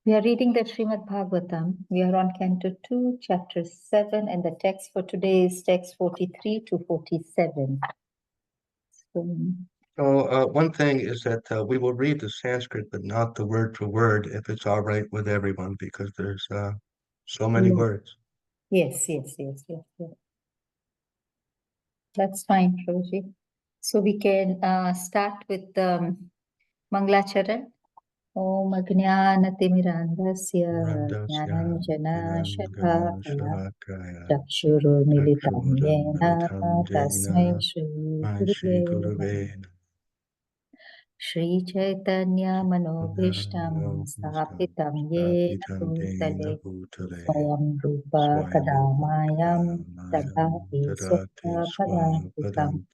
We are reading the Srimad Bhagavatam. We are on Canto 2, Chapter 7, and the text for today is text 43 to 47. So one thing is that we will read the Sanskrit, but not the word for word, if it's all right with everyone, because there's so many words. Yes. That's fine, prabhuji. So we can start with Manglacharan. Om Ajnanatimirandasya Jnananjana Shalakaya Chakshurumilitam Yena Tasmai Shri Gurave Shri Chaitanya Manobhishtam Sthapitam Yena Bhutale Swayam Rupa Kadamayam Tadati Swapadam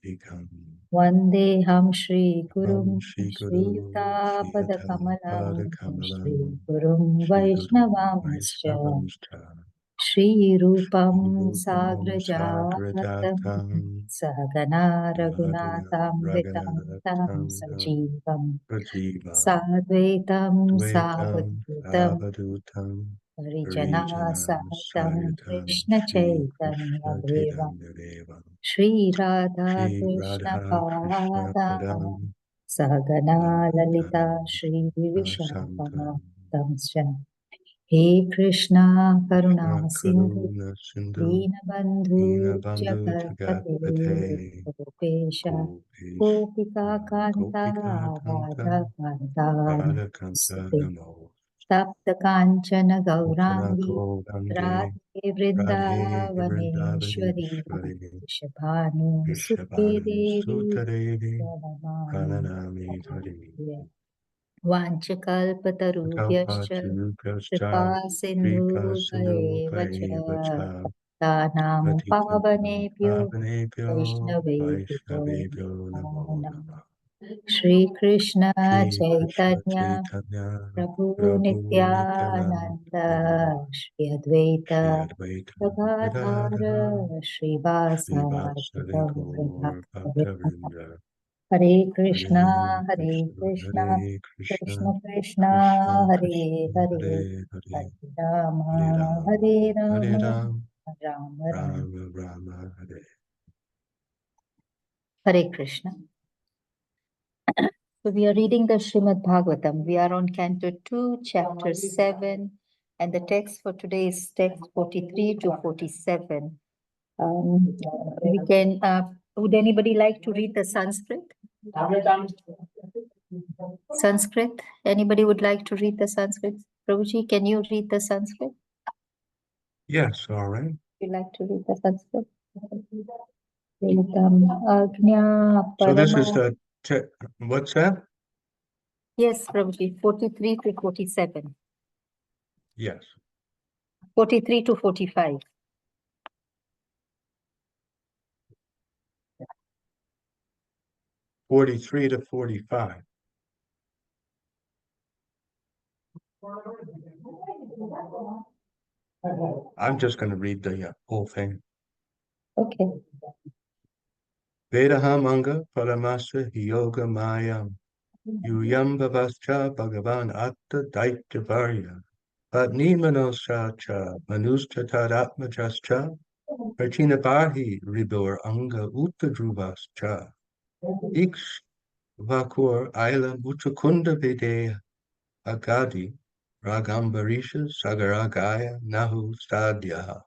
Vandeham Shri Gurum Shri Yuta Kamalam Shri Gurum Vaishnavam Shri Rupam Sagrajatam Sahagana Raghunatam Vitam Tam Sajivam Sadvaitam Savadutam Parijana Sahitam Krishna Chaitanya Devam Shri Radha Krishna Padam Sahagana Lalita Shri Vishakam He Krishna Karuna Sindhu Deenabandhu Jagatpate Gopesha Gopika Kanta Radha Kanta Tapta Kanchana Gaurangi Radhe Vrindavaneshwari Shabhanu Sute Devi Pranamami Vanchakalpatarubhyascha Kripa Sindhubhayeva cha Patanam Pavanebhyo Vaishnavebhyo Namo Namah Shri Krishna Chaitanya Prabhu Nityananda Shri Advaita Gadadhara Shri Vasadi Gaur Hare Krishna, Krishna Krishna, Hare Hare, Hare Rama, Hare Rama, Rama Rama, Hare Krishna. So we are reading the Srimad Bhagavatam. We are on Canto 2, Chapter 7, and the text for today is text 43 to 47. We can, would anybody like to read the Sanskrit? Sanskrit? Anybody would like to read the Sanskrit? Prabhuji, can you read the Sanskrit? Yes, all right. Would you like to read the Sanskrit? So this is the, what's that? Yes, Prabhuji, 43 to 47. Yes. 43 to 45. '43 to 45. I'm just going to read the whole thing. Okay. Vedaham anga paramasa yoga mayam yuyam bhavascha bhagavan atta daityavarya patni manoscha cha manusta tadatmajascha prachina barhi ribur anga uttadruvascha iksh vakur ailam uttakunda videya agadi ragambarisha sagaragaya nahu stadyaha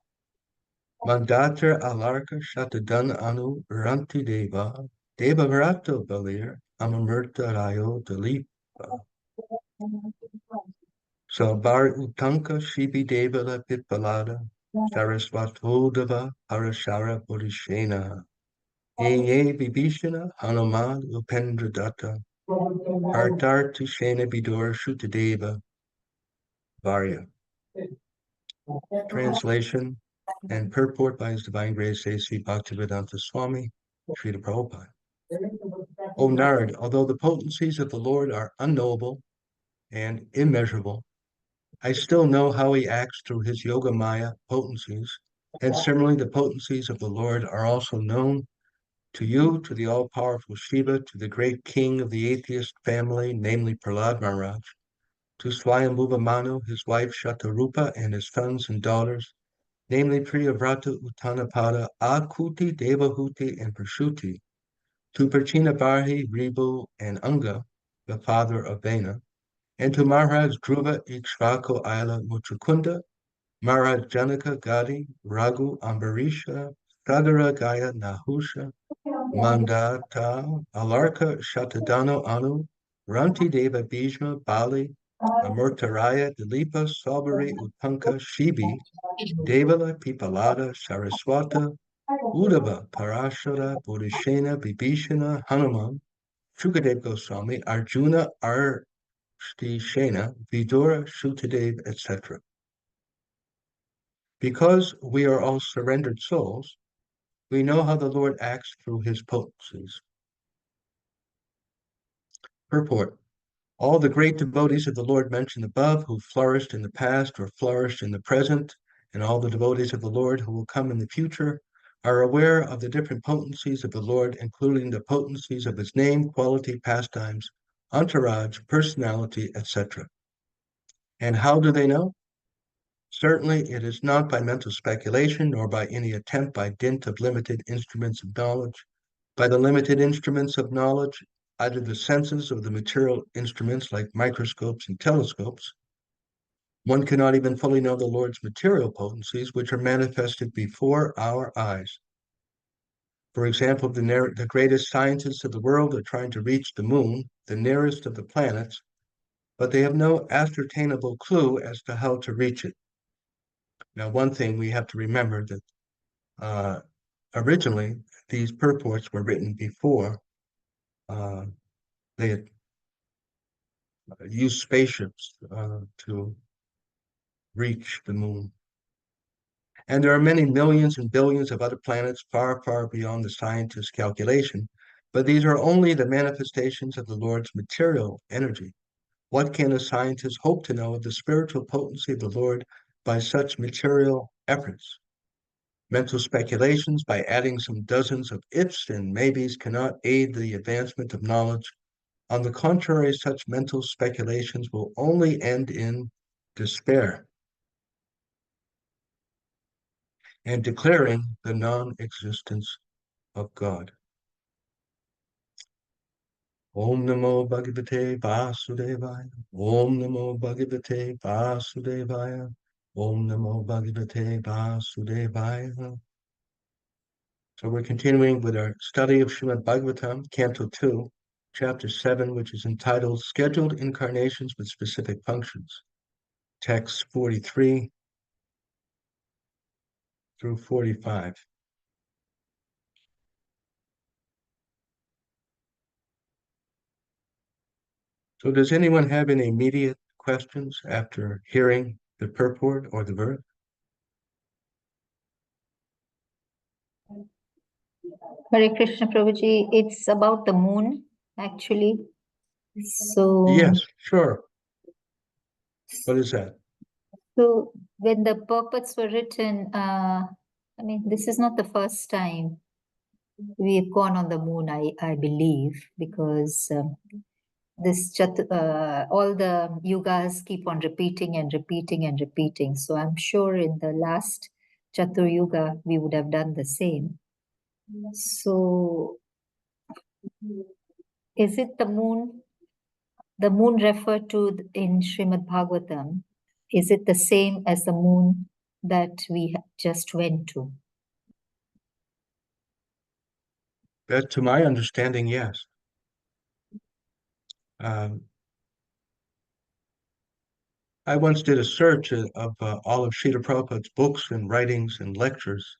Mandatar alarka shatadan anu ranti deva Devavrato balir amamurta rayo dalipa. So bar utanka shibi devala pitpalada Sarasvatodava Parashara Bodhishena Ye Vibhishana Hanuman Upendra Datta Hartar Tishena Bidur Shutadeva Varya. Translation and purport by His Divine Grace A.C. Bhaktivedanta Swami, Srila Prabhupada. O Nard, although the potencies of the Lord are unknowable and immeasurable, I still know how he acts through his Yoga Maya potencies, and similarly the potencies of the Lord are also known to you, to the all-powerful Shiva, to the great king of the atheist family, namely Prahlad Maharaj, to Swayambhuva Manu, his wife Shatarupa, and his sons and daughters, namely Priyavrata, Uttanapada, Akuti, Devahuti, and Prashuti, to Prachina Barhi, Ribu, and Anga, the father of Vena, and to Maharaj Dhruva, Ikshvako, Aila, Muchukunda, Maharaj Janaka, Gadi, Raghu, Ambarisha, Sadara, Gaya, Nahusha, Mandata, Alarka, Shatadano, Anu, Ranti Deva, Bhishma, Bali, Amurtaraya, Dilipa, Sabari, Utpanka, Shibi, Devala, Pipalada, Saraswata, Uddhava, Parashara, Bodhishena, Bibhishana, Hanuman, Shukadev Goswami, Arjuna, Artishena, Vidura, Shukadev, etc. Because we are all surrendered souls, we know how the Lord acts through his potencies. Purport. All the great devotees of the Lord mentioned above, who flourished in the past or flourished in the present, and all the devotees of the Lord who will come in the future, are aware of the different potencies of the Lord, including the potencies of his name, quality, pastimes, entourage, personality, etc. And how do they know? Certainly, it is not by mental speculation, nor by any attempt by dint of limited instruments of knowledge. By the limited instruments of knowledge, either the senses or the material instruments like microscopes and telescopes, one cannot even fully know the Lord's material potencies, which are manifested before our eyes. For example, the greatest scientists of the world are trying to reach the moon, the nearest of the planets, but they have no ascertainable clue as to how to reach it. Now, one thing we have to remember that uh, originally these purports were written before they had used spaceships to reach the moon. And there are many millions and billions of other planets far, far beyond the scientist's calculation, but these are only the manifestations of the Lord's material energy. What can a scientist hope to know of the spiritual potency of the Lord by such material efforts? Mental speculations, by adding some dozens of ifs and maybes, cannot aid the advancement of knowledge. On the contrary, such mental speculations will only end in despair and declaring the non-existence of God. Om Namo Bhagavate Vasudevaya. Om Namo Bhagavate Vasudevaya. Om Namo Bhagavate Vasudevaya. So we're continuing with our study of Srimad Bhagavatam, Canto 2, Chapter 7, which is entitled Scheduled Incarnations with Specific Functions. Text 43 through 45. So does anyone have any immediate questions after hearing the purport or the verse? Hare Krishna Prabhuji, it's about the moon, actually. So, Yes, sure. What is that? so when the purports were written, I mean, this is not the first time we've gone on the moon, I believe, because all the yugas keep on repeating and repeating and repeating. So I'm sure in the last Chatur Yuga, we would have done the same. So is it the moon? The moon referred to in Srimad Bhagavatam, is it the same as the moon that we just went to? That, to my understanding, yes. Um, I once did a search of all of Srila Prabhupada's books and writings and lectures,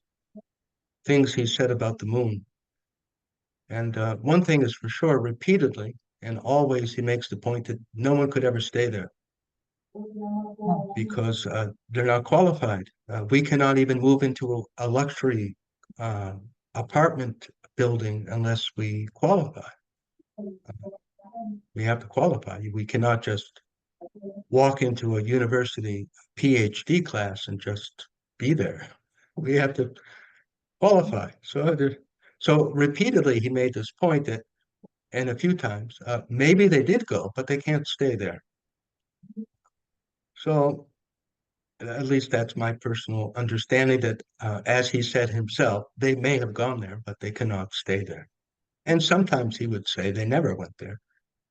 things he said about the moon. And one thing is for sure, repeatedly and always he makes the point that no one could ever stay there because they're not qualified. We cannot even move into a luxury apartment building unless we qualify. We have to qualify. We cannot just walk into a university PhD class and just be there. We have to qualify. So repeatedly he made this point that, and a few times, maybe they did go, but they can't stay there. So at least that's my personal understanding that, as he said himself, they may have gone there, but they cannot stay there. And sometimes he would say they never went there.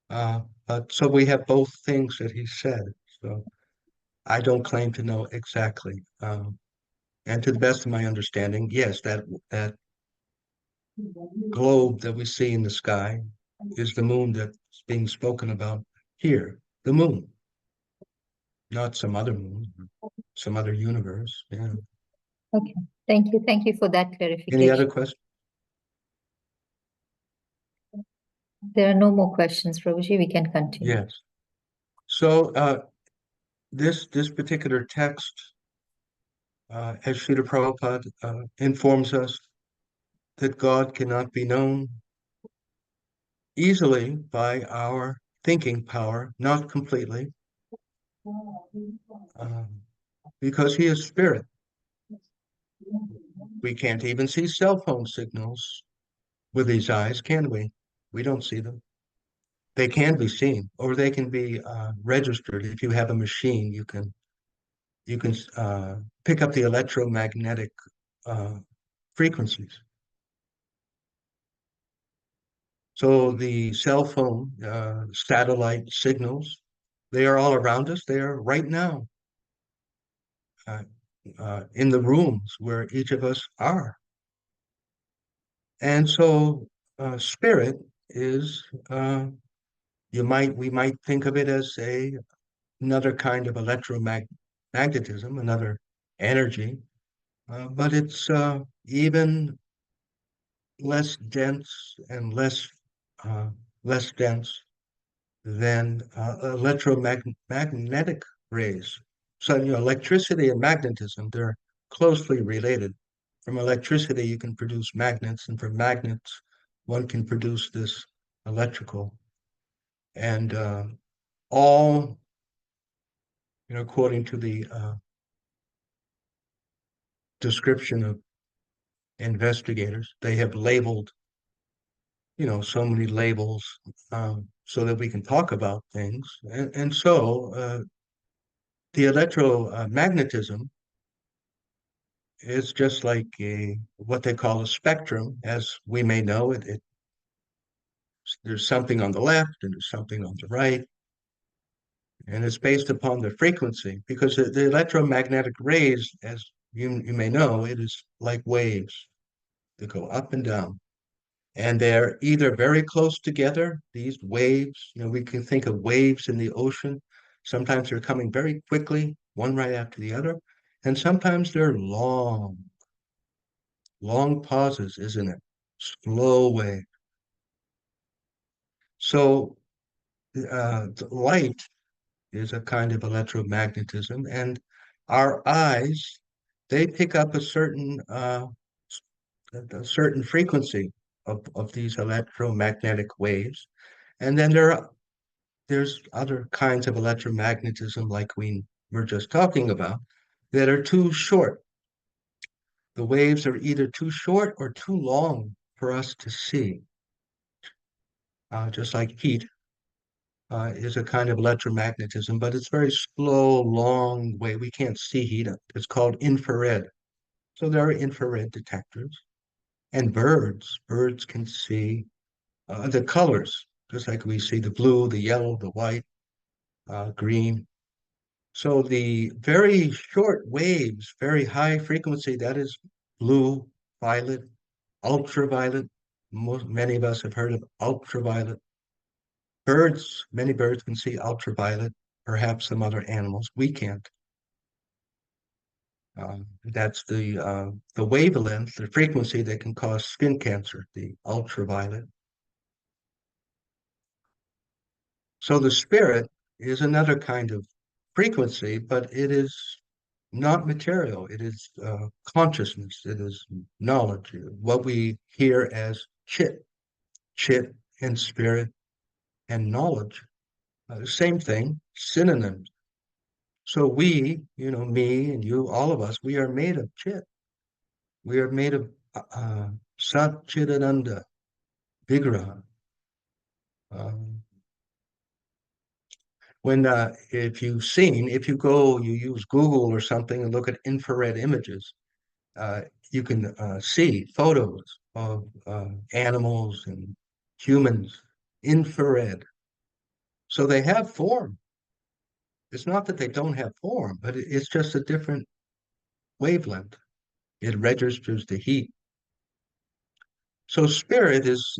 But so we have both things that he said. So I don't claim to know exactly. And to the best of my understanding, yes, that globe that we see in the sky is the moon that's being spoken about here. The moon, not some other moon, some other universe. Yeah. Okay, thank you. Thank you for that Any other clarification. questions? There are no more questions, Prabhuji. We can continue. Yes. So this particular text, as Srila Prabhupada informs us, that God cannot be known easily by our thinking power, not completely, um, because he is spirit. We can't even see cell phone signals with these eyes, can we? We don't see them. They can be seen, or they can be registered. If you have a machine, you can pick up the electromagnetic uh, frequencies. So the cell phone, satellite signals, they are all around us. They are right now uh, in the rooms where each of us are. And so spirit is, we might think of it as another kind of electromagnetism, another energy, but it's even less dense and uh, less dense than electromagnetic rays. So, electricity and magnetism, they're closely related. From electricity, you can produce magnets, and from magnets, one can produce this electrical. And all, according to the description of investigators, they have labeled, so many labels so that we can talk about things. And so the electromagnetism is just like what they call a spectrum, as we may know it. There's something on the left and there's something on the right, and it's based upon the frequency because the electromagnetic rays, as you may know, it is like waves that go up and down. And they're either very close together, these waves, we can think of waves in the ocean. Sometimes they're coming very quickly, one right after the other. And sometimes they're long, long pauses, isn't it? Slow wave. So the light is a kind of electromagnetism, and our eyes, they pick up a certain frequency of these electromagnetic waves. And then there's other kinds of electromagnetism, like we were just talking about, that are too short. The waves are either too short or too long for us to see, just like heat is a kind of electromagnetism, but it's very slow, long way. We can't see heat. It's called infrared. So there are infrared detectors. And birds can see the colors, just like we see the blue, the yellow, the white, green. So the very short waves, very high frequency, that is blue, violet, ultraviolet. Many of us have heard of ultraviolet. Many birds can see ultraviolet, perhaps some other animals. We can't. That's the wavelength, the frequency that can cause skin cancer, the ultraviolet. So the spirit is another kind of frequency, but it is not material. It is consciousness. It is knowledge. What we hear as chit and spirit and knowledge. Same thing, synonyms. So we, me and you, all of us, we are made of chit. We are made of Sat Chidananda, Vigraha. Um, if you go, you use Google or something and look at infrared images, uh, you can see photos of animals and humans, infrared. So they have form. It's not that they don't have form, but it's just a different wavelength. It registers the heat. So spirit is.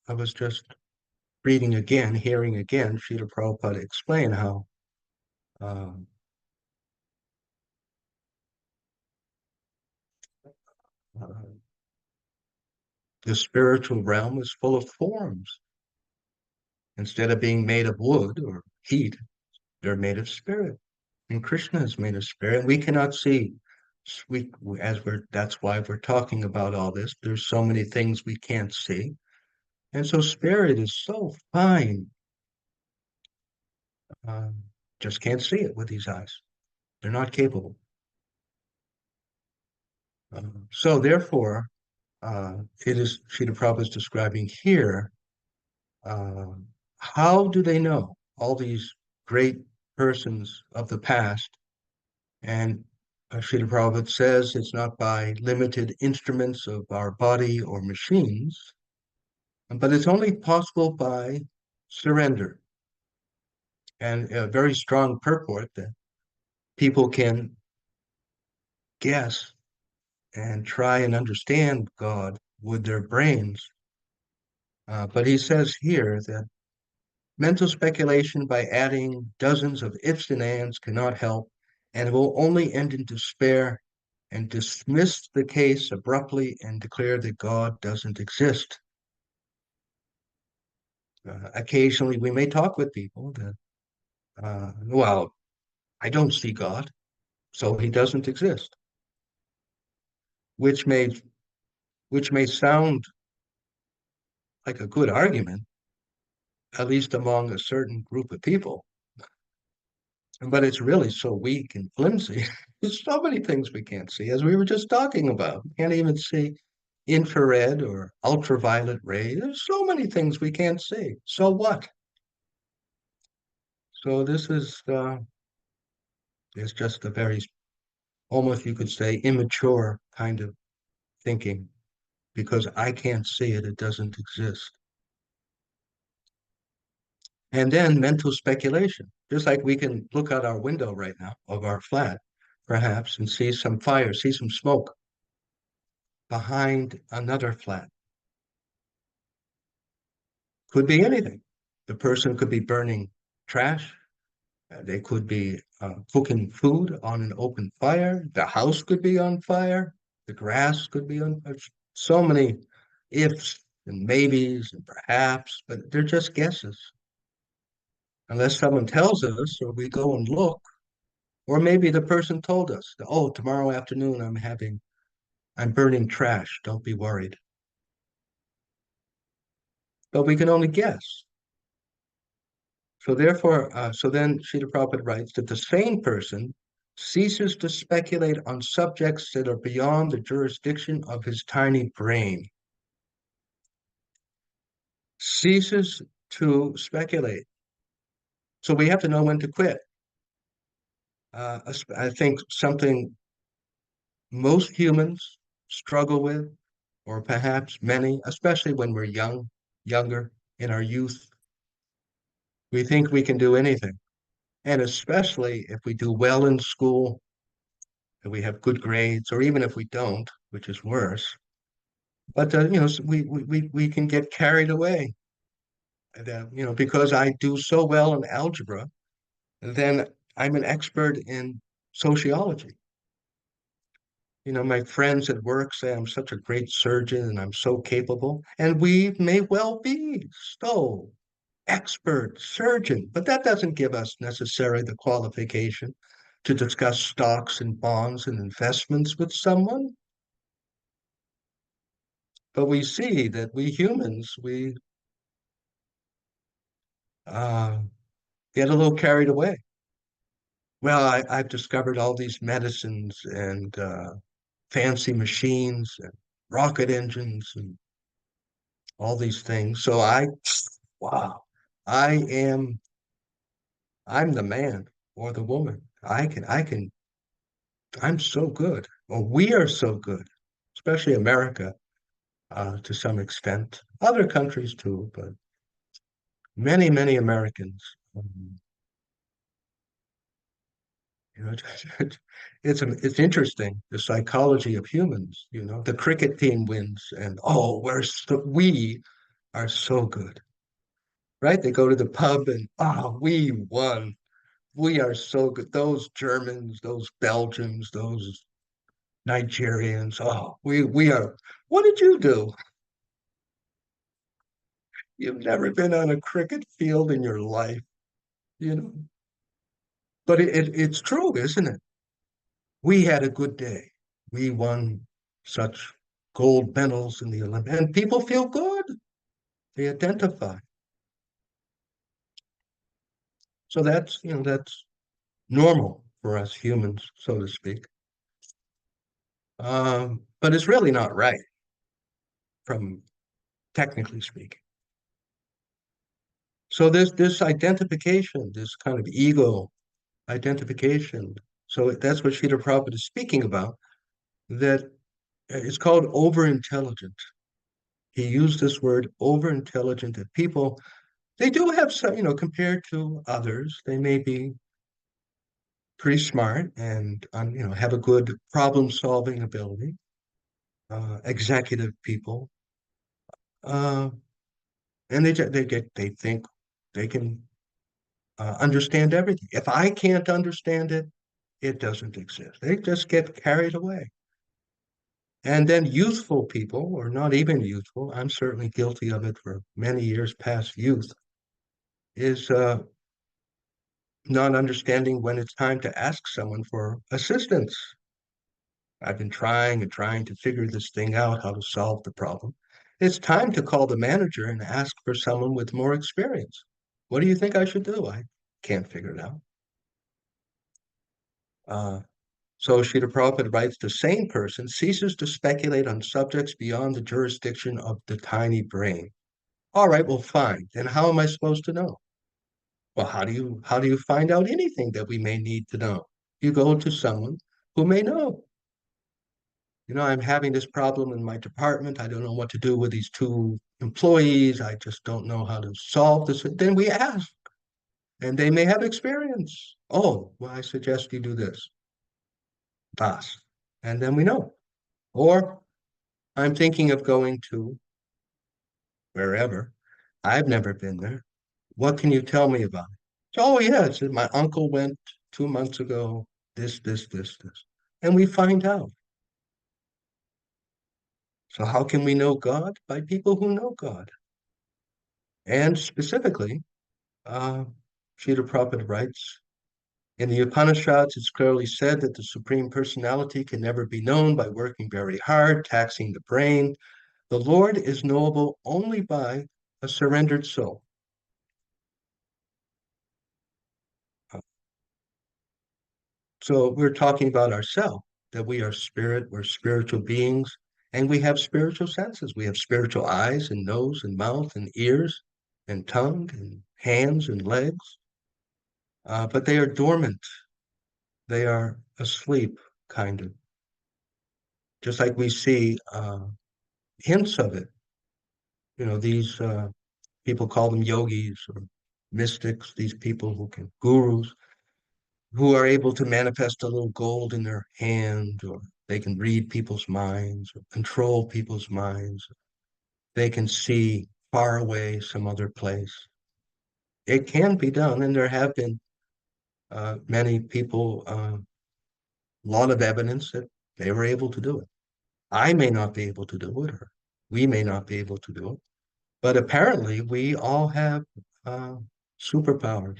I was just reading again, hearing again, Srila Prabhupada explain how um, uh, the spiritual realm is full of forms. Instead of being made of wood or heat, they're made of spirit. And Krishna is made of spirit. We cannot see. We, as we're, that's why we're talking about all this. There's so many things we can't see. And so spirit is so fine. Um, just can't see it with these eyes. They're not capable. So therefore, it is Srila Prabhupada is describing here. Uh, how do they know all these great persons of the past? And Srila Prabhupada says it's not by limited instruments of our body or machines, but it's only possible by surrender. And a very strong purport that people can guess and try and understand God with their brains. But he says here that mental speculation by adding dozens of ifs and ands cannot help, and it will only end in despair and dismiss the case abruptly and declare that God doesn't exist. Occasionally, we may talk with people that, well, I don't see God, so he doesn't exist, which may which may sound like a good argument, at least among a certain group of people, but it's really so weak and flimsy. There's so many things we can't see, as we were just talking about. We can't even see infrared or ultraviolet rays. There's so many things we can't see. So what? So this is just a very, almost you could say, immature kind of thinking. Because I can't see it, it doesn't exist. And then mental speculation, just like we can look out our window right now of our flat, perhaps, and see some fire, see some smoke behind another flat. Could be anything. The person could be burning trash. They could be cooking food on an open fire. The house could be on fire. The grass could be on. So many ifs and maybes and perhaps, but they're just guesses. Unless someone tells us or we go and look, or maybe the person told us, oh, tomorrow afternoon I'm burning trash. Don't be worried. But we can only guess. So therefore, so then Srila Prabhupada writes that the sane person ceases to speculate on subjects that are beyond the jurisdiction of his tiny brain. Ceases to speculate. So we have to know when to quit. I think something most humans struggle with, or perhaps many, especially when we're younger, in our youth, we think we can do anything. And especially if we do well in school, if we have good grades, or even if we don't, which is worse. But we can get carried away. And, because I do so well in algebra, then I'm an expert in sociology. My friends at work say I'm such a great surgeon and I'm so capable, and we may well be so expert surgeon, but that doesn't give us necessarily the qualification to discuss stocks and bonds and investments with someone. But we see that we humans, we uh, get a little carried away. Well, I've discovered all these medicines and fancy machines and rocket engines and all these things. So wow, I am I'm the man or the woman. I'm so good, or we are so good, especially America, to some extent. Other countries too, but many, many Americans. You know, it's interesting, the psychology of humans. You know, the cricket team wins, and oh, we are so good, right? They go to the pub and we won. We are so good. Those Germans, those Belgians, those Nigerians. Oh, we are. What did you do? You've never been on a cricket field in your life, you know. But it's true, isn't it? We had a good day. We won such gold medals in the Olympics, and people feel good. They identify. So that's normal for us humans, so to speak. But it's really not right, from technically speaking. So this identification, this kind of ego identification. So that's what Srila Prabhupada is speaking about, that it's called overintelligent. He used this word overintelligent, that people, they do have some, compared to others, they may be pretty smart and, have a good problem solving ability, executive people, uh, and they think they can understand everything. If I can't understand it, it doesn't exist. They just get carried away. And then youthful people, or not even youthful, I'm certainly guilty of it for many years past youth, is not understanding when it's time to ask someone for assistance. I've been trying and trying to figure this thing out, how to solve the problem. It's time to call the manager and ask for someone with more experience. What do you think I should do? I can't figure it out. Uh, so Srila Prabhupada writes, the sane person ceases to speculate on subjects beyond the jurisdiction of the tiny brain. All right, well, fine. Then how am I supposed to know? Well, how do you find out anything that we may need to know? You go to someone who may know. I'm having this problem in my department. I don't know what to do with these two employees. I just don't know how to solve this. Then we ask, and they may have experience. Oh, well, I suggest you do this, boss. And then we know. Or I'm thinking of going to wherever. I've never been there. What can you tell me about it? Oh, yes, my uncle went 2 months ago, this. And we find out. So how can we know God? By people who know God. And specifically, uh, Srila Prabhupada writes, in the Upanishads, it's clearly said that the Supreme Personality can never be known by working very hard, taxing the brain. The Lord is knowable only by a surrendered soul. So we're talking about ourselves, that we are spirit, we're spiritual beings, and we have spiritual senses. We have spiritual eyes and nose and mouth and ears and tongue and hands and legs, but they are dormant. They are asleep, kind of, just like we see hints of it. These people call them yogis or mystics, these people gurus, who are able to manifest a little gold in their hand, or they can read people's minds or control people's minds. They can see far away some other place. It can be done, and there have been many people, a lot of evidence that they were able to do it. I may not be able to do it, or we may not be able to do it, but apparently we all have uh, superpowers,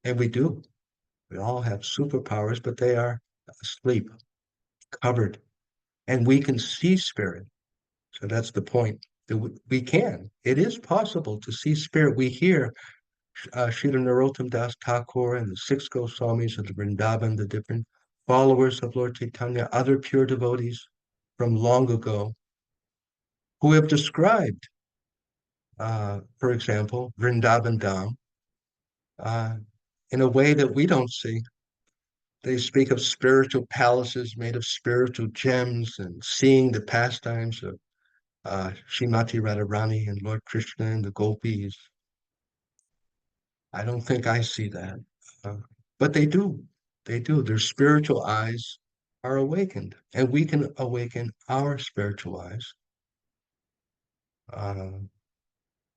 and we do. We all have superpowers, but they are asleep, covered, and we can see spirit. So that's the point. That we can. It is possible to see spirit. We hear Srila Narottam Das Thakur and the six Goswamis of the Vrindavan, the different followers of Lord Chaitanya, other pure devotees from long ago, who have described, for example, Vrindavan Dham, in a way that we don't see. They speak of spiritual palaces made of spiritual gems and seeing the pastimes of Srimati Radharani and Lord Krishna and the gopis. I don't think I see that. Uh, but they do. They do. Their spiritual eyes are awakened, and we can awaken our spiritual eyes uh,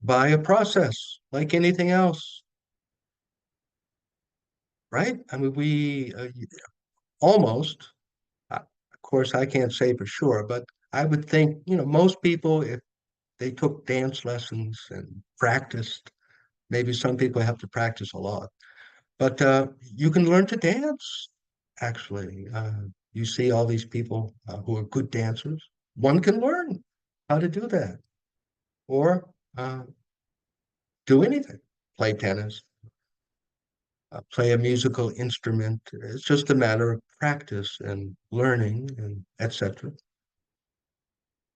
by a process like anything else, right? I mean, we almost, of course, I can't say for sure, but I would think, most people, if they took dance lessons and practiced, maybe some people have to practice a lot, but you can learn to dance, actually. You see all these people who are good dancers. One can learn how to do that or uh, do anything, play tennis, play a musical instrument. It's just a matter of practice and learning and etc.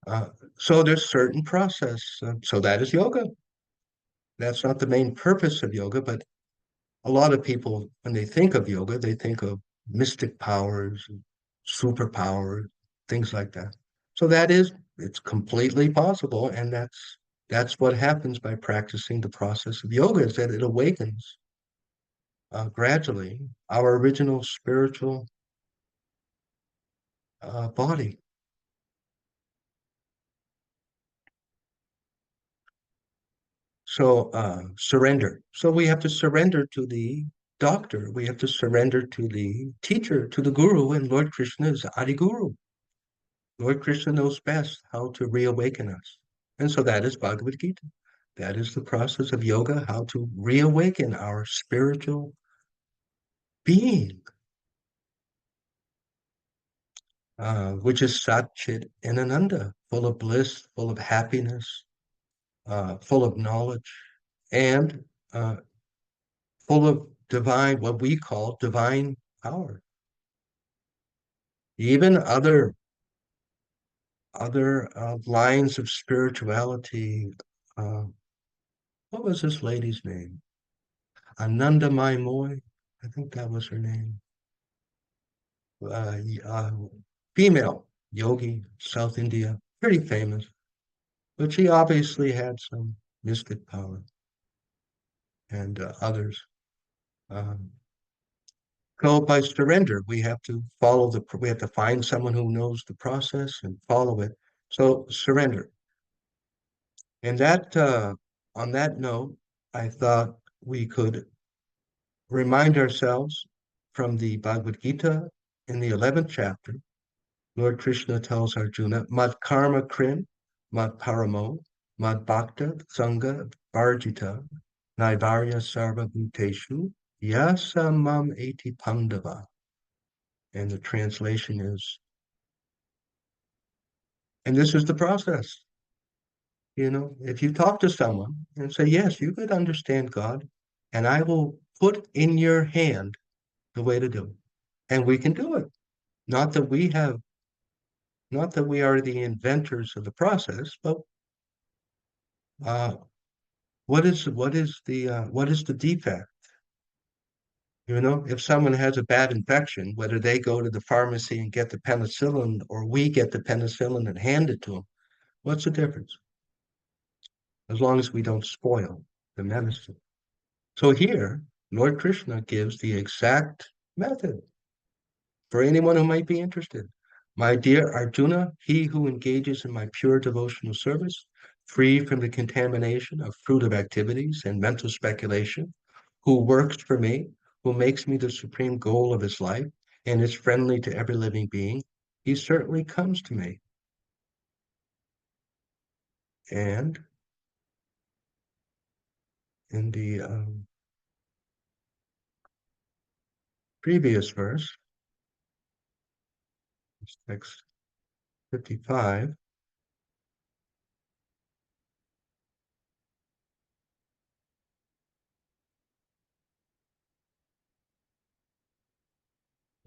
Uh, so there's certain process. So that is yoga. That's not the main purpose of yoga, but a lot of people, when they think of yoga, they think of mystic powers, superpowers, things like that. So it's completely possible, and that's what happens by practicing the process of yoga, is that it awakens gradually our original spiritual body. So surrender. So we have to surrender to the doctor. We have to surrender to the teacher, to the guru, and Lord Krishna is Adi Guru. Lord Krishna knows best how to reawaken us. And so that is Bhagavad Gita. That is the process of yoga, how to reawaken our spiritual being, which is Sat Chit and Ananda, full of bliss, full of happiness, full of knowledge, and full of divine, what we call divine power. Even other lines of spirituality. Uh, what was this lady's name? Ananda Mai Moy, I think that was her name. Uh, Female yogi, South India, pretty famous, but she obviously had some mystic power and others. Um, so by surrender, we have to find someone who knows the process and follow it. So surrender. And on that note, I thought we could remind ourselves from the Bhagavad Gita in the 11th chapter. Lord Krishna tells Arjuna, Mad karma krim, mad paramo, mad bhakta sangha varjita, naivarya sarva bhuteshu, yasa mam eti pandava. And the translation is, and this is the process. If you talk to someone and say, yes, you could understand God, and I will put in your hand the way to do it. And we can do it. Not that we have, not that we are the inventors of the process, but uh, what is the defect? If someone has a bad infection, whether they go to the pharmacy and get the penicillin or we get the penicillin and hand it to them, what's the difference? As long as we don't spoil the medicine. So here, Lord Krishna gives the exact method for anyone who might be interested. My dear Arjuna, he who engages in my pure devotional service, free from the contamination of fruitive activities and mental speculation, who works for me, who makes me the supreme goal of his life, and is friendly to every living being, he certainly comes to me. And in the previous verse, text 55,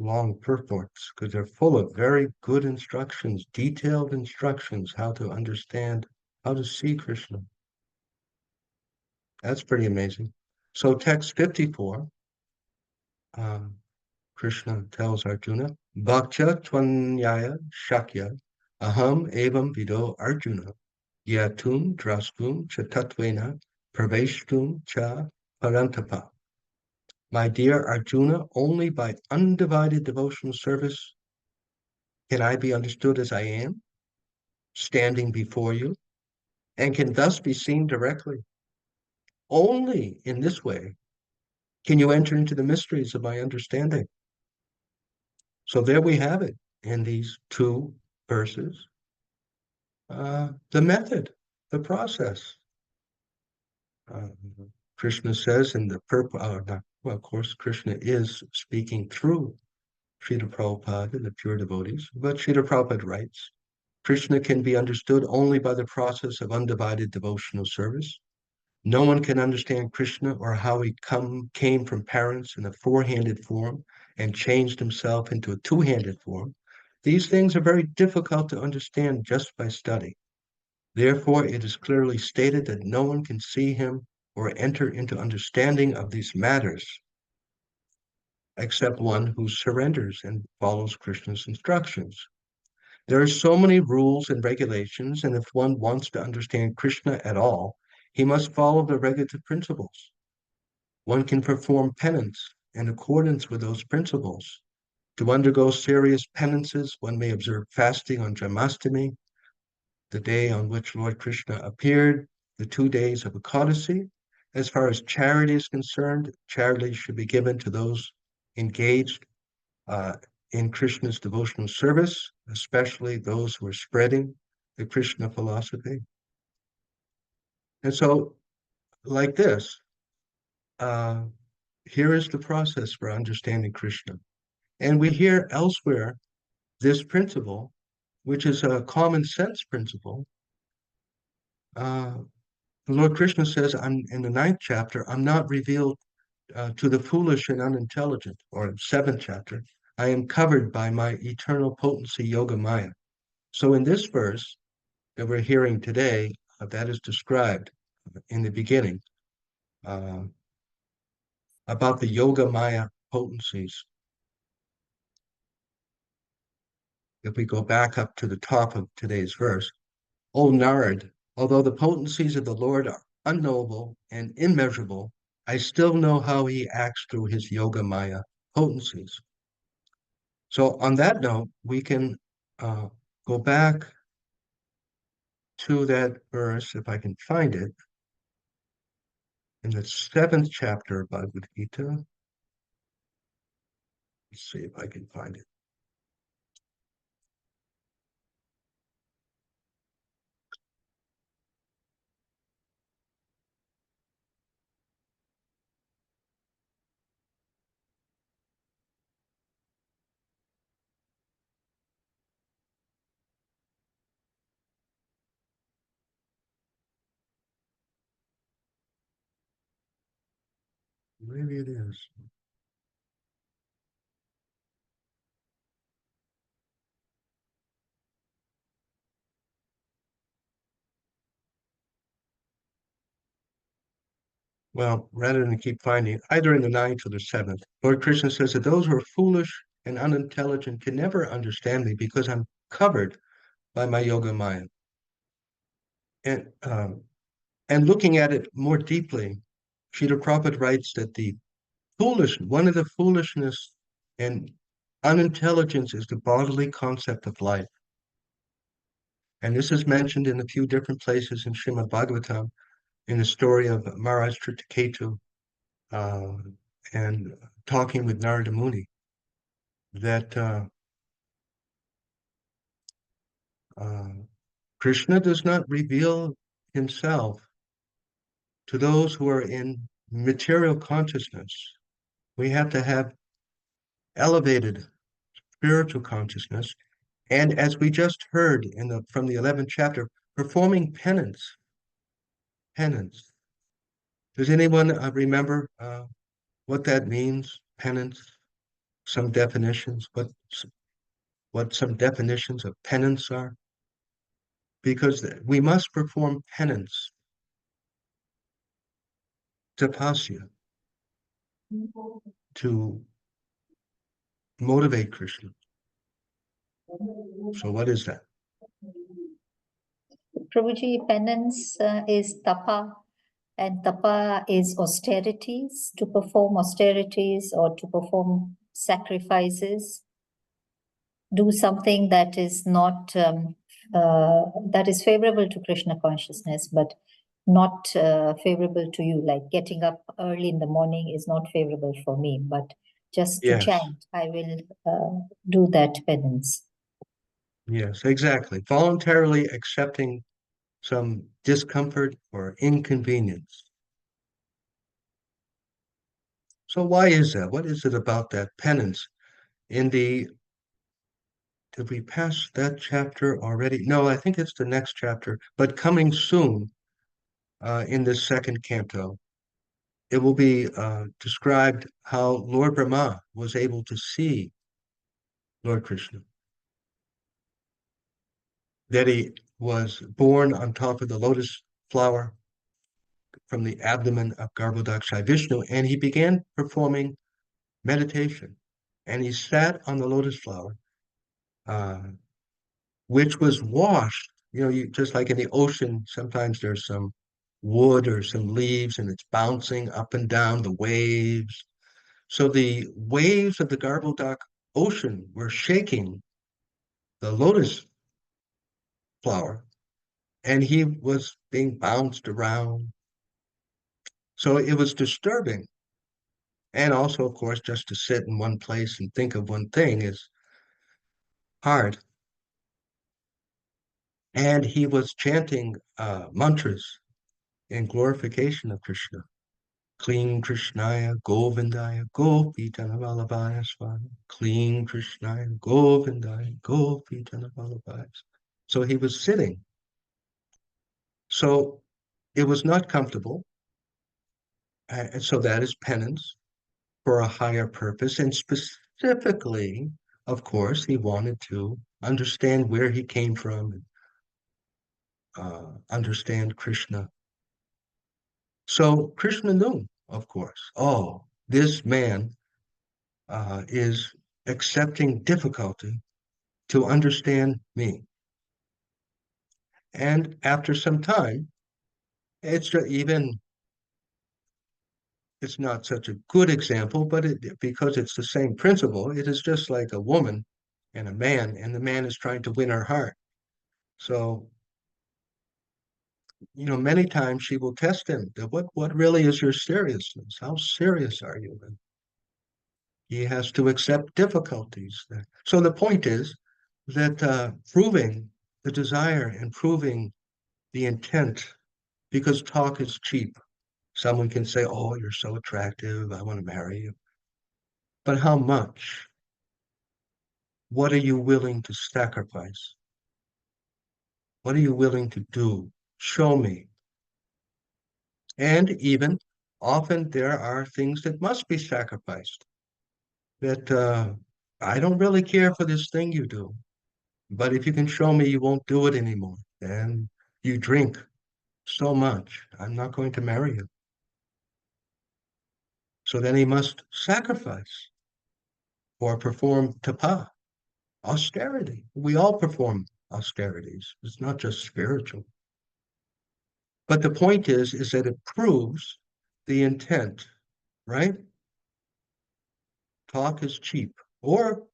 long purports, because they're full of very good instructions, detailed instructions, how to understand, how to see Krishna. That's pretty amazing. So text 54, Krishna tells Arjuna, Bhakcha Tvanyaya Shakya Aham Evam Vido Arjuna Yatum Drastum Chatatvena Praveshtum Cha Parantapa. My dear Arjuna, only by undivided devotional service can I be understood as I am, standing before you, and can thus be seen directly. Only in this way can you enter into the mysteries of my understanding. So there we have it in these two verses. The method, the process. Uh, Krishna says in the purpose, well, of course, Krishna is speaking through Srila Prabhupada and the pure devotees, but Srila Prabhupada writes, Krishna can be understood only by the process of undivided devotional service. No one can understand Krishna or how he came from parents in a four-handed form and changed himself into a two-handed form. These things are very difficult to understand just by study. Therefore, it is clearly stated that no one can see him or enter into understanding of these matters except one who surrenders and follows Krishna's instructions. There are so many rules and regulations, and if one wants to understand Krishna at all, he must follow the regulative principles. One can perform penance in accordance with those principles. To undergo serious penances, one may observe fasting on Janmashtami, the day on which Lord Krishna appeared, the 2 days of Ekadasi. As far as charity is concerned, charity should be given to those engaged uh, in Krishna's devotional service, especially those who are spreading the Krishna philosophy. And so, like this, uh, here is the process for understanding Krishna. And we hear elsewhere this principle, which is a common sense principle. The Lord Krishna says in the 9th chapter, I'm not revealed to the foolish and unintelligent, or 7th chapter, I am covered by my eternal potency, Yoga Maya. So in this verse that we're hearing today, that is described in the beginning uh, about the Yoga Maya potencies. If we go back up to the top of today's verse, O Narad, although the potencies of the Lord are unknowable and immeasurable, I still know how he acts through his Yoga Maya potencies. So on that note, we can go back to that verse, if I can find it, in the 7th chapter of Bhagavad Gita. Let's see if I can find it. Maybe it is. Well, rather than keep finding either in the 9th or the 7th, Lord Krishna says that those who are foolish and unintelligent can never understand me because I'm covered by my Yoga Maya. And looking at it more deeply, Srila Prabhupada writes that one of the foolishness and unintelligence is the bodily concept of life. And this is mentioned in a few different places in Srimad Bhagavatam, in the story of Maharaj Tritaketu uh, and talking with Narada Muni, that uh, Krishna does not reveal himself to those who are in material consciousness. We have to have elevated spiritual consciousness. And as we just heard from the 11th chapter, performing penance. Penance. Does anyone remember what that means? Penance. Some definitions. What some definitions of penance are? Because we must perform penance, tapasya, to motivate Krishna. So what is that? Prabhuji, penance is tapa, and tapa is austerities, to perform austerities or to perform sacrifices, do something that is not that is favorable to Krishna consciousness, but not favorable to you. Like getting up early in the morning is not favorable for me, but just to Yes, chant, I will do that penance. yes, exactly. Voluntarily accepting some discomfort or inconvenience. So why is that? What is it about that penance? In the, did we pass that chapter already? No, I think it's the next chapter, but coming soon in this second canto, it will be described how Lord Brahma was able to see Lord Krishna, that he was born on top of the lotus flower from the abdomen of Garbhodakshai Vishnu, and he began performing meditation. And he sat on the lotus flower, uh, which was washed. You know, just like in the ocean, sometimes there's some wood or some leaves, and it's bouncing up and down the waves. So the waves of the Garbhodak ocean were shaking the lotus flower, and he was being bounced around. So it was disturbing. And also, of course, just to sit in one place and think of one thing is hard. And he was chanting mantras in glorification of Krishna. Clean Krishnaya Govindaya Gopitanavalabhaya Swami. Clean Krishnaya Govindaya Gopitanavalabhaya. So he was sitting. So it was not comfortable. And so that is penance for a higher purpose. And specifically, of course, he wanted to understand where he came from and understand Krishna. So Krishna knew, of course, oh, this man is accepting difficulty to understand me. And after some time, even it's not such a good example, but because it's the same principle, it is just like a woman and the man is trying to win her heart. So, many times she will test him. That what really is your seriousness? How serious are you? And he has to accept difficulties. So the point is that proving the desire and proving the intent, because talk is cheap. Someone can say, "Oh, you're so attractive. I want to marry you." But how much? What are you willing to sacrifice? What are you willing to do? Show me. And even often there are things that must be sacrificed. That I don't really care for this thing you do, but if you can show me you won't do it anymore, then you drink so much, I'm not going to marry you. So then he must sacrifice or perform tapa, austerity. We all perform austerities. It's not just spiritual. But the point is that it proves the intent, right? Talk is cheap. Or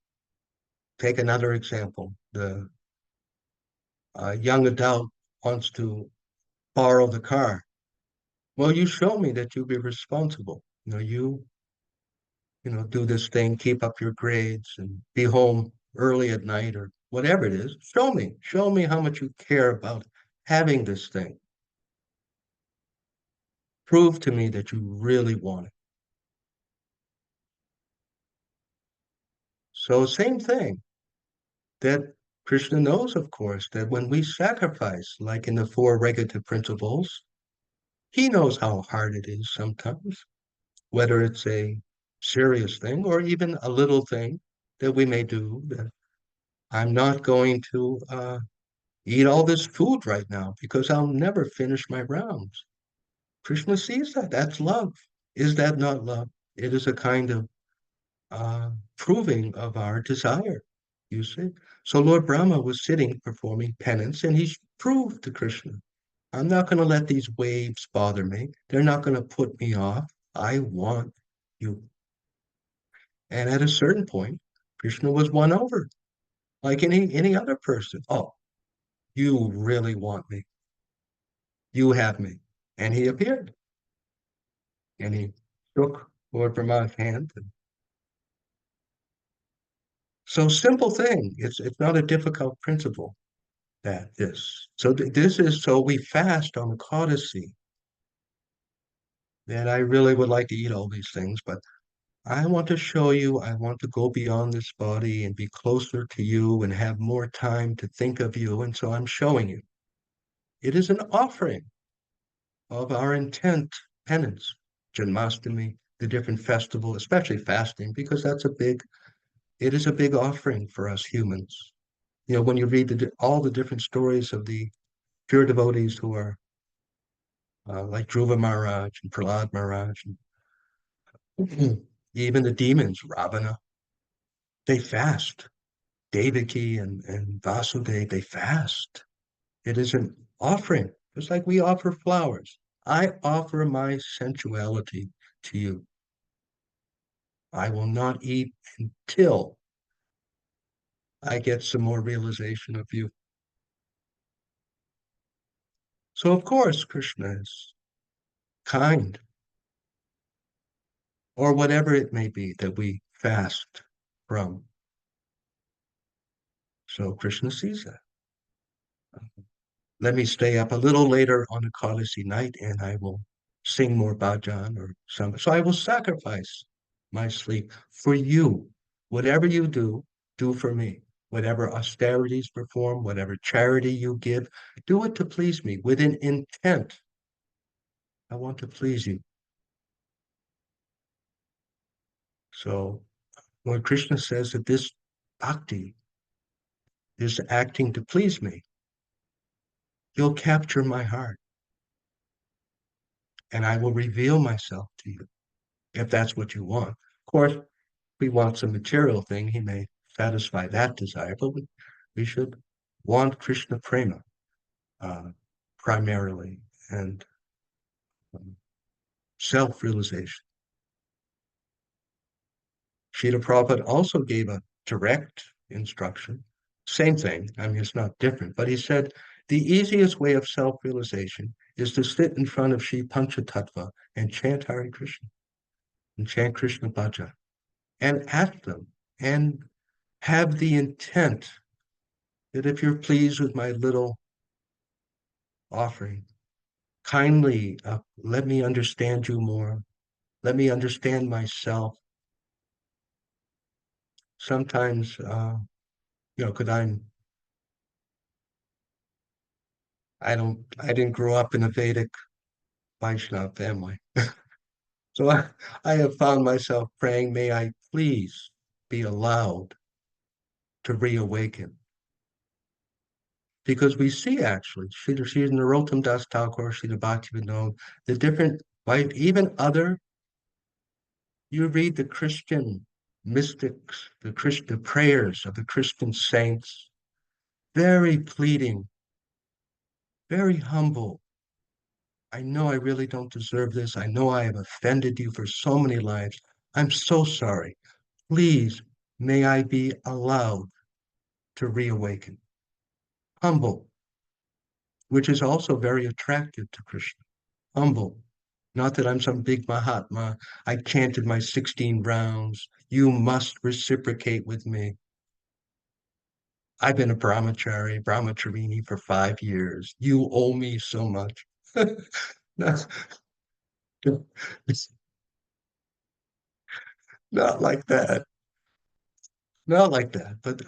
take another example. The young adult wants to borrow the car. Well, you show me that you'll be responsible. Do this thing, keep up your grades and be home early at night or whatever it is. Show me how much you care about having this thing. Prove to me that you really want it. So same thing that Krishna knows, of course, that when we sacrifice, like in the four regulative principles, he knows how hard it is sometimes, whether it's a serious thing or even a little thing that we may do that I'm not going to eat all this food right now because I'll never finish my rounds. Krishna sees that. That's love. Is that not love? It is a kind of proving of our desire, you see. So Lord Brahma was sitting performing penance, and he proved to Krishna, I'm not going to let these waves bother me. They're not going to put me off. I want you. And at a certain point, Krishna was won over, like any other person. Oh, you really want me. You have me. And he appeared, and he took Lord Brahma's hand. So simple thing. It's not a difficult principle. That this. So this is so we fast on the Codicy. And I really would like to eat all these things, but I want to show you, I want to go beyond this body and be closer to you and have more time to think of you. And so I'm showing you. It is an offering of our intent penance, Janmashtami, the different festival, especially fasting, because it is a big offering for us humans. You know, when you read all the different stories of the pure devotees who are like Dhruva Maharaj and Prahlad Maharaj, and even the demons, Ravana, they fast. Devaki and Vasudev, they fast. It is an offering, just like we offer flowers. I offer my sensuality to you. I will not eat until I get some more realization of you. So, of course, Krishna is kind, or whatever it may be that we fast from. So, Krishna sees that. Let me stay up a little later on Ekadasi night and I will sing more bhajan or something. So I will sacrifice my sleep for you. Whatever you do, do for me. Whatever austerities perform, whatever charity you give, do it to please me with an intent. I want to please you. So when Krishna says that this bhakti is acting to please me, you'll capture my heart and I will reveal myself to you if that's what you want. Of course, if we want some material thing, he may satisfy that desire, but we should want Krishna prema uh, primarily and um, self-realization. Srila Prabhupada also gave a direct instruction, same thing, I mean, it's not different, but he said the easiest way of self-realization is to sit in front of Sri Panchatattva and chant Hare Krishna and chant Krishna Bhajan and ask them and have the intent that if you're pleased with my little offering, kindly let me understand you more. Let me understand myself. Sometimes, because I didn't grow up in a Vedic Vaishnava family. So I have found myself praying, may I please be allowed to reawaken. Because we see actually, Srila Narottam Das Thakur, Srila Bhaktivinoda, the different, right, even other, you read the Christian mystics, the prayers of the Christian saints, very pleading, very humble. I know I really don't deserve this. I know I have offended you for so many lives. I'm so sorry. Please, may I be allowed to reawaken. Humble, which is also very attractive to Krishna. Humble. Not that I'm some big Mahatma. I chanted my 16 rounds. You must reciprocate with me. I've been a brahmacharini for 5 years. You owe me so much. That's, it's not like that. Not like that, but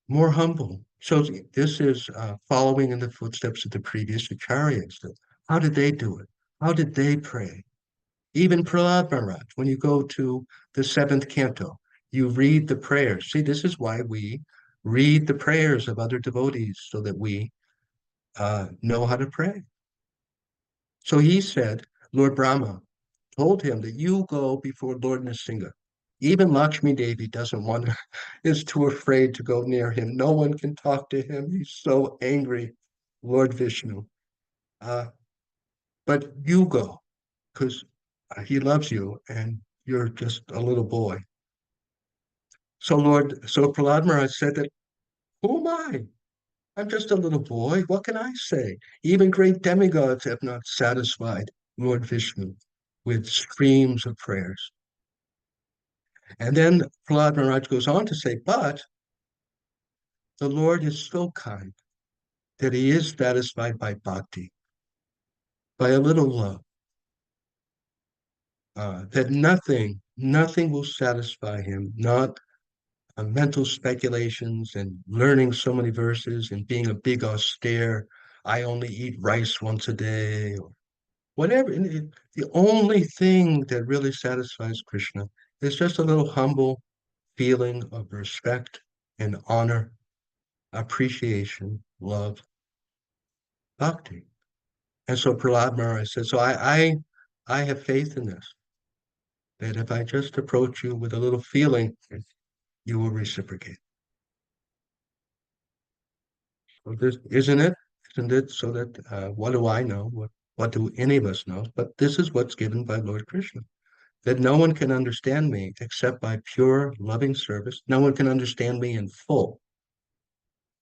more humble. So this is following in the footsteps of the previous acharyas. How did they do it? How did they pray? Even Prahlad Maharaj, when you go to the seventh canto, you read the prayers. See, this is why we read the prayers of other devotees so that we know how to pray. So he said, Lord Brahma told him that you go before Lord Nrsimha. Even Lakshmi Devi doesn't want to, is too afraid to go near him. No one can talk to him. He's so angry, Lord Vishnu. Uh, but you go, because he loves you and you're just a little boy. So Prahlad Maharaj said that, who am I? I'm just a little boy. What can I say? Even great demigods have not satisfied Lord Vishnu with streams of prayers. And then Prahlad Maharaj goes on to say, but the Lord is so kind that he is satisfied by bhakti, by a little love, that nothing will satisfy him, not mental speculations and learning so many verses and being a big austere, I only eat rice once a day, or whatever. The only thing that really satisfies Krishna is just a little humble feeling of respect and honor, appreciation, love, bhakti. And so Prahlad Maharaj said, so I have faith in this, that if I just approach you with a little feeling, you will reciprocate. So this, isn't it? Isn't it? So that what do I know? What do any of us know? But this is what's given by Lord Krishna. That no one can understand me except by pure loving service. No one can understand me in full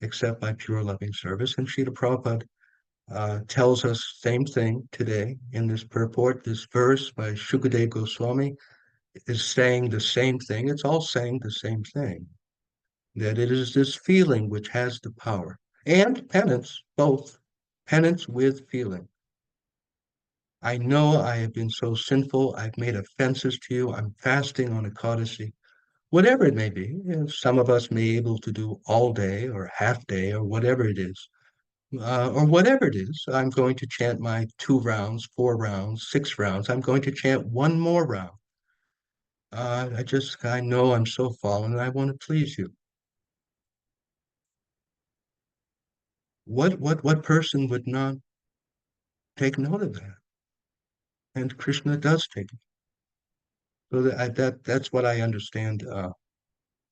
except by pure loving service. And Srila Prabhupada tells us same thing today in this purport. This verse by Shukadev Goswami is saying the same thing. It's all saying the same thing. That it is this feeling which has the power. And penance, both. Penance with feeling. I know I have been so sinful. I've made offenses to you. I'm fasting on Ekadasi. Whatever it may be. You know, some of us may be able to do all day or half day or whatever it is. Or whatever it is. I'm going to chant my 2 rounds, 4 rounds, 6 rounds. I'm going to chant one more round. I know I'm so fallen and I want to please you. What person would not take note of that? And Krishna does take it. So that's what I understand,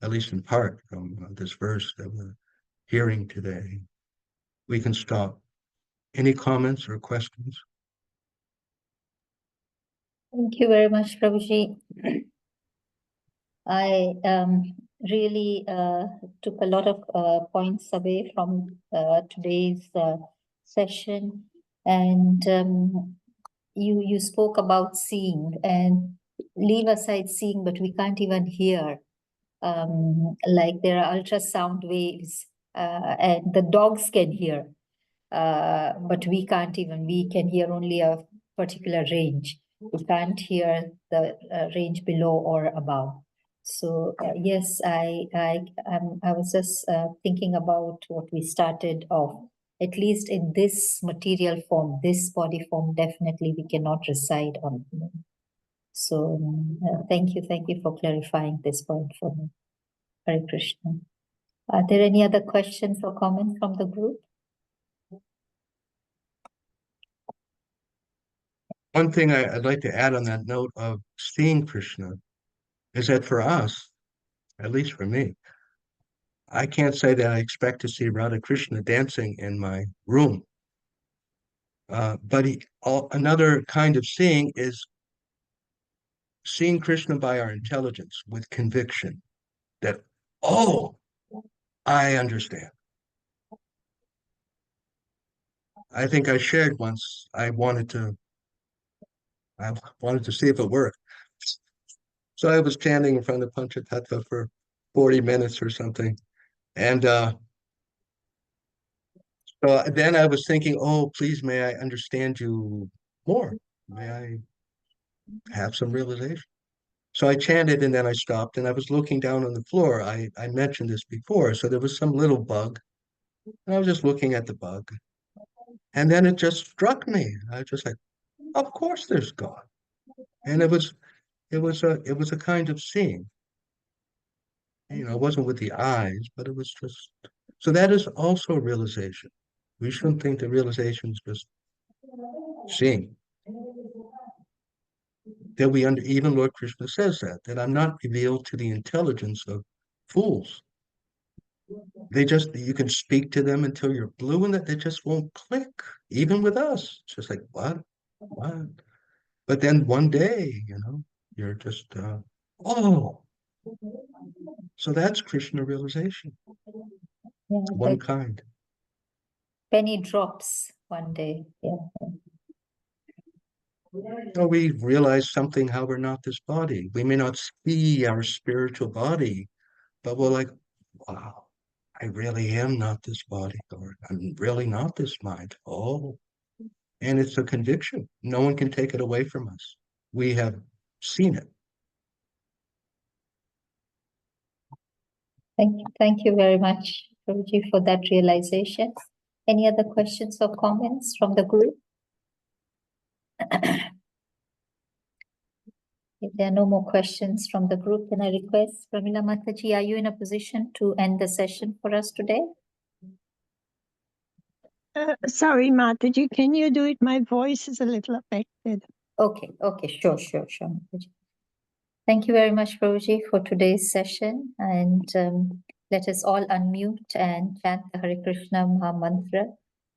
at least in part, from this verse that we're hearing today. We can stop. Any comments or questions? Thank you very much, Prabhuji. I really took a lot of points away from today's session, and you spoke about seeing, and leave aside seeing, but we can't even hear. Like there are ultrasound waves, and the dogs can hear, but we can't even. We can hear only a particular range. We can't hear the range below or above. So yes, I was just thinking about what we started off. At least in this material form, this body form, definitely we cannot reside on. So thank you for clarifying this point for me. Hare Krishna. Are there any other questions or comments from the group? One thing I'd like to add on that note of seeing Krishna is that for us, at least for me, I can't say that I expect to see Radha Krishna dancing in my room. But another kind of seeing is seeing Krishna by our intelligence with conviction that, oh, I understand. I think I shared once, I wanted to see if it worked. So I was chanting in front of Panchatattva for 40 minutes or something. And so then I was thinking, oh, please, may I understand you more? May I have some realization? So I chanted and then I stopped and I was looking down on the floor. I mentioned this before. So there was some little bug and I was just looking at the bug. And then it just struck me. I was just like, of course there's God. And it was a kind of seeing. It wasn't with the eyes, but it was just so that is also a realization. We shouldn't think that realization is just seeing. that we under, even Lord Krishna says that I'm not revealed to the intelligence of fools. They just, you can speak to them until you're blue and that they just won't click, even with us. It's just like, what? What? But then one day, you're just, oh, so that's Krishna realization, Yeah, one the kind. penny drops one day. Yeah. So we realize something how we're not this body. We may not see our spiritual body, but we're like, wow, I really am not this body, Lord. I'm really not this mind. Oh, and it's a conviction. No one can take it away from us. We have seen it. Thank you very much, Prabhuji, for that realization. Any other questions or comments from the group? If there are no more questions from the group, then I request Pramila Mataji, are you in a position to end the session for us today? Sorry, Mataji, can you do it? My voice is a little affected. Okay, sure, Mataji. Thank you very much, Prabhuji, for today's session. And let us all unmute and chant the Hare Krishna Maha Mantra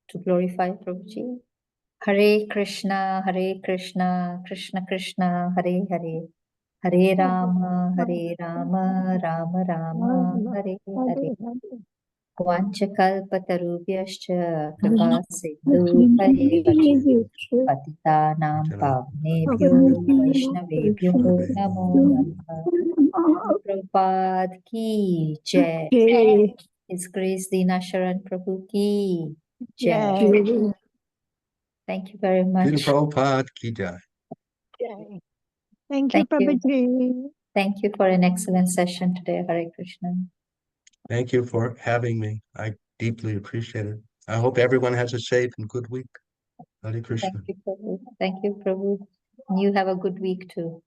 to glorify Prabhuji. Hare Krishna, Krishna Krishna, Hare Hare. Hare Rama, Rama Rama, Hare Hare. Vanchakalpatarubhyascha kripa sindhu patitanam pavnebhyo vaishnavebhyo namo namah. Prabhupada ki jai. His Grace Dina Sharana Prabhu ki jai. Thank you very much. Prabhupada ki jai. Thank you, Prabhuji. Thank you for an excellent session today, Hare Krishna. Thank you for having me. I deeply appreciate it. I hope everyone has a safe and good week. Hare Krishna. Thank you, Prabhu. Thank you, Prabhu. You have a good week too.